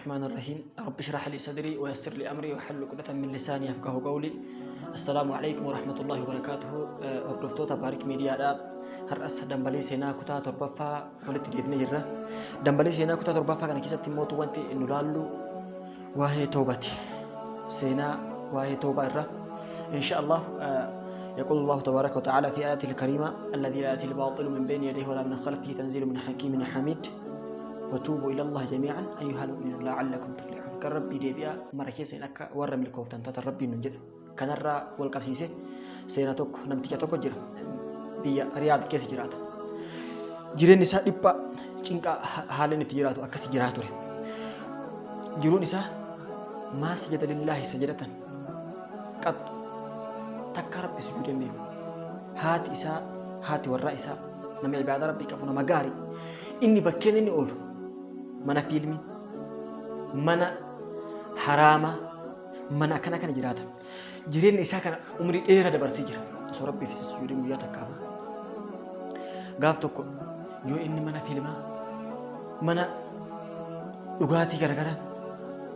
الرحمن الرحيم. رب اشرح لي صدري ويسر لي أمري واحلل عقدة من لساني يفقهوا قولي. السلام عليكم ورحمة الله وبركاته. هردفتوتا بارك ميديا دا هرأس دنبالي سينا كتا تربفا ولت ديبني جرة دنبالي سينا كتا تربفا كان كيسة تيموتو وانتي إنو لالو واهي توبتي سينا واهي توبة الرّ إن شاء الله. يقول الله تبارك وتعالى في آياته الكريمة: الذي لا يأتي الباطل من بين يديه ولا من خلفه تنزيل من حكيم حميد وتوبوا إلى الله جميعا أيها المؤمنون لعلكم تفلحون. كان ربي ديبيا مركي سينك ورّ من الكوفتان تات ربي ننجد كان الرّ والقبسيسة سيناتوك نمتيجا توك جرا بيا رياض كيس جرات جيرين نساء دبا cinqa haaleen itti jiraatu akkas jiraa ture. Jiruun isaa maa sajada lillaahi sajadatan qattu takka rabbi sujuudee beeku. Haati isaa haati warraa isaa nama ibaada rabbii qabu nama gaarii inni bakkeen inni oolu mana fiilmii mana haraamaa mana akkana kana jiraata. Jireenyi isaa kana umrii dheeraa dabarsee jira osoo rabbiif sujuudee guyyaa takkaafu. Gaaf tokko yoo inni mana fiilmaa mana dhugaatii garagaraa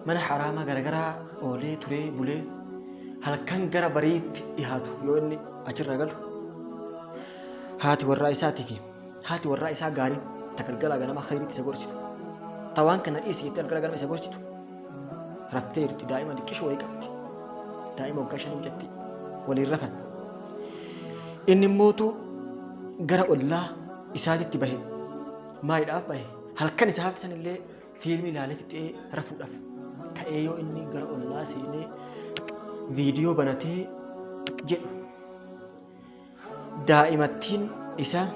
mana haraamaa garagaraa oolee turee bulee halkan gara bariitti dhihaatu yoo inni achirra galu haati warraa isaatii fi haati warraa isaa gaariin tagalgalaa ganama khayriitti isa gorsitu tawaan kana dhiisi jettee galgala ganama isa gorsitu raftee jirti. Daa'ima xiqqishoo wayii qabdi. Daa'ima waggaa 5 jetti waliin rafan. Inni mootuu gara ollaa isaatitti bahe maaliidhaaf bahe halkan isaa hafti sanillee fiilmii ilaalee fixee rafuudhaaf ka'ee yoo inni gara ollaa seenee viidiyoo banatee jedhu daa'imattiin isaa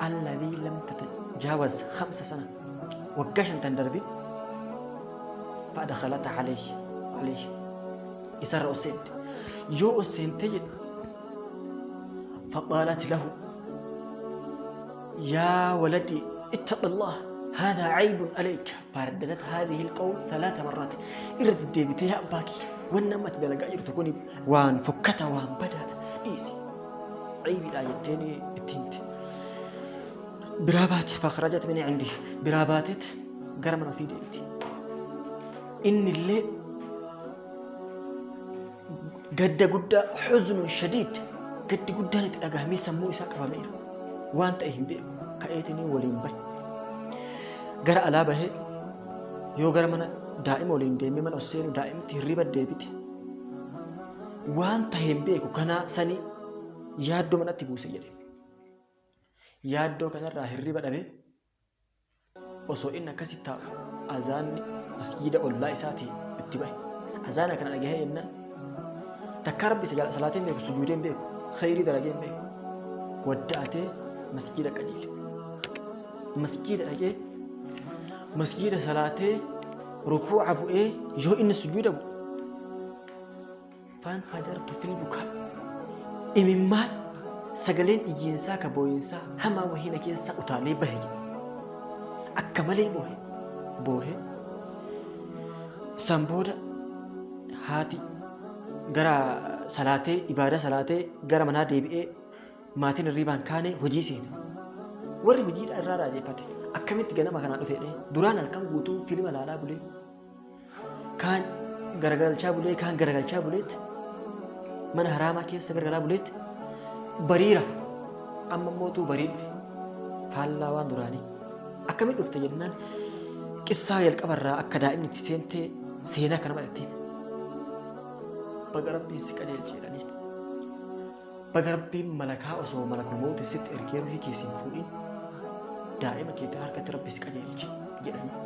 alladhii lam tatajaawaz 5 sana waggaa 5 darbe فأدخلت عليه إسر أسد يو أسين تجد فقالت له يا ولدي اتق الله هذا عيب عليك. فرددت هذه القول 3 مرات. إرد بتيها باكي ونمت بلغا تكوني وان فكتا وان بدا إيسي عيب لا يتيني التنت براباتي فخرجت من عندي براباتت قرمنا في ديبتي إن اللي قد حزن شديد قد نتلقى ميسا موسى كرامير وانت ايهم بيه كأيتني ولين بي قرأ لا به يو قرأ من دائم ولين ديمي من أسين دائم تهريب الديبت وانت ايهم بيه كنا سني يادو من أتبو سيدي يادو كان راه الريب الأبي وصو إنا كسيتا أزان مسجد الله إساتي اتباه أزانا كان أجهي إنا تكرب بسجال صلاتين بيكو سجودين بيكو خيري درجين بيكو ودعته مسجد قليل مسجد أجي مسجد صلاته ركوع أبو إيه جو إن السجود أبو فانفجرت في البكاء إممات سجلين إجينسا كبوينسا هما وهنا كيسا أطالي بهج أكملي بوه سامبودا هاتي غرا صلاتي إبادة صلاتي غرا منا ديبئ maatiin hirribaan kaane hojii seene warri hojiidha irraa raajeffate akkamitti ganama kanaan dhufeedhe duraan halkan guutuu fiilma ilaalaa bulee kaan garagalchaa bulee kaan garagalchaa buleetti mana haraamaa keessa garagalaa buleetti bariira amma mootuu barii dhufe faallaa waan duraanii akkamitti dhufte jennaan qissaa jalqabarraa akka daa'imni itti seentee seenaa kana madhattiin baga rabbiin si qajeelche jedhaniin. Baga rabbiin malakaa osoo malakul mawti sitti ergee ruhii keessiin fuudhin daa'ima keetti harkatti rabbi si qajeelche jedhanii.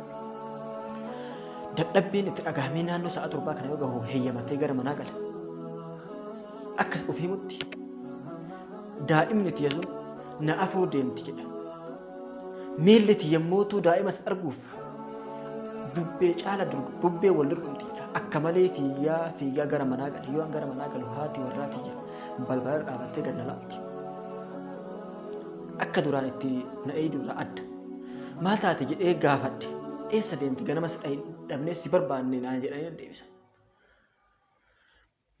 Dadhabbiin itti dhagahamee naannoo sa'a 7 kana yoo gahu heeyyamatee gara manaa gala. Akkas ofiimutti daa'imni tiyya sun na afoo deemti jedha. Miilli tiyya mootuu daa'imas arguuf bubbee wal dorgomti jedha. Akka malee fiigaa gara manaa gala. Yoo gara manaa galu haati warraa tiyya balbala dhaabattee gad na laalti. Akka duraan itti na eeyduurraa adda. Maal taate jedhee gaafadhe. Eessa deemti ganamas dhabnee si barbaanne naan jedhanii deebisan.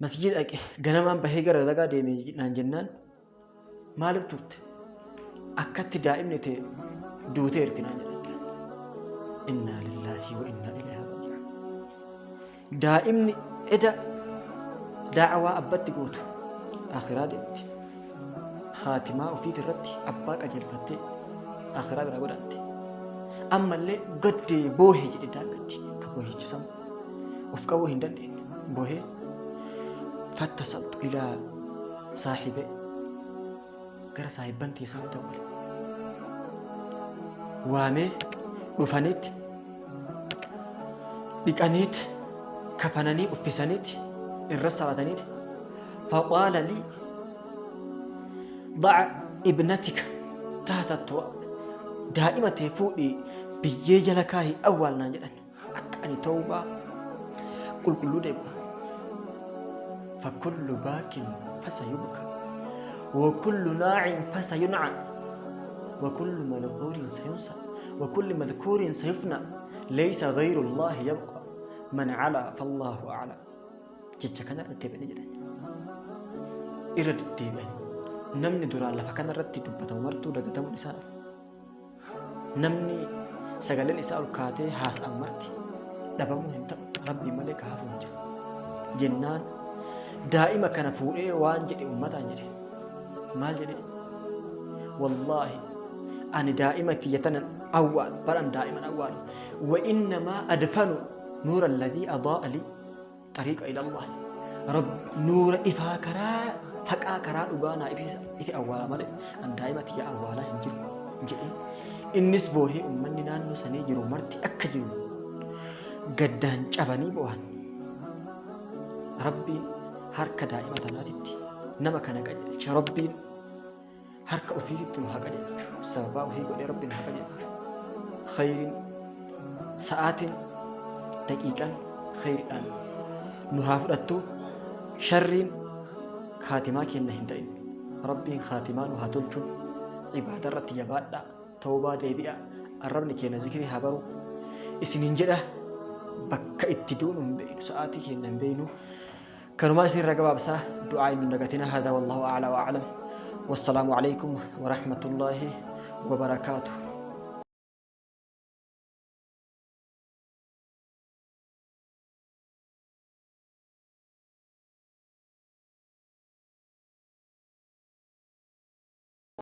Masjiida dhaqe ganamaan bahee gara dalagaa deemee naan jennaan maaliif turte? Akkatti daa'imni ta'e duuteerti naan jedhan. Innaa lillaahi wa innaa ilaihi raaji'uun. daa'imni eda da'awaa abbatti gootu akhiraa deemti. Khaatimaa ofiit irratti abbaa qajeelfattee akhiraa bira godhatte. Ammallee gaddee boohee jedhe daangatti ka boohichisamu of qabuu hin dandeenye boohee fattasaltu ilaa saahibe gara saahibban teessaa dawwale waamee dhufanitti dhiqaniit kafananii uffisaniit irra sabataniit faqaala lii ضع ابنتك تحت التراب دائمة فوقي بيجي جلكاهي أول ناجرا أكاني توبة كل ديبا فكل باك فسيبكى وكل ناع فسينعى وكل مذكور سينسى وكل مذكور سيفنى ليس غير الله يبقى من علا فالله أعلى جيتشا كان رتبني جدا إرد الديباني namni duraan lafa kana irratti dubbatamu martuu dagatamuun isaa namni sagaleen isaa ol kaatee haasa'an marti dhabamuu hin ta'u rabbii malee ka hafu hin jiru jennaan daa'ima kana fuudhee waan jedhe ummataan jedhe maal jedhe wallaahi ani daa'ima tiyyatanan awwaal baran daa'iman awwaal wa innamaa adfanu nuura alladhii adaa'a lii xariiqa ila allah rabbi nuura ifaa karaa haqaa karaa dhugaanaa ifi awwaala malee an daa'ima tiyya awwaalaa hin jiru jedhe innis boohee ummanni naannoo sanii jiru marti akka jiru gaddaan cabanii bo'an rabbiin harka daa'ima tanaatitti nama kana qajeelcha rabbiin harka ofiitti nu haa qajeelchu sababaa ofii godhee rabbiin haa qajeelchu khayriin sa'aatiin daqiiqaan khayriidhaan nu haa fudhattu sharriin خاتمة كنا هندين ربي خاتمة وهاتولشون عبادة رت يبادة توبة ديبيا الرب نكينا ذكري هبرو إسنين جدا بك اتدون بين ساعاتي كنا بينو كانوا ما يصير رجب بسا دعاء من نجاتنا هذا والله أعلى وأعلم والسلام عليكم ورحمة الله وبركاته.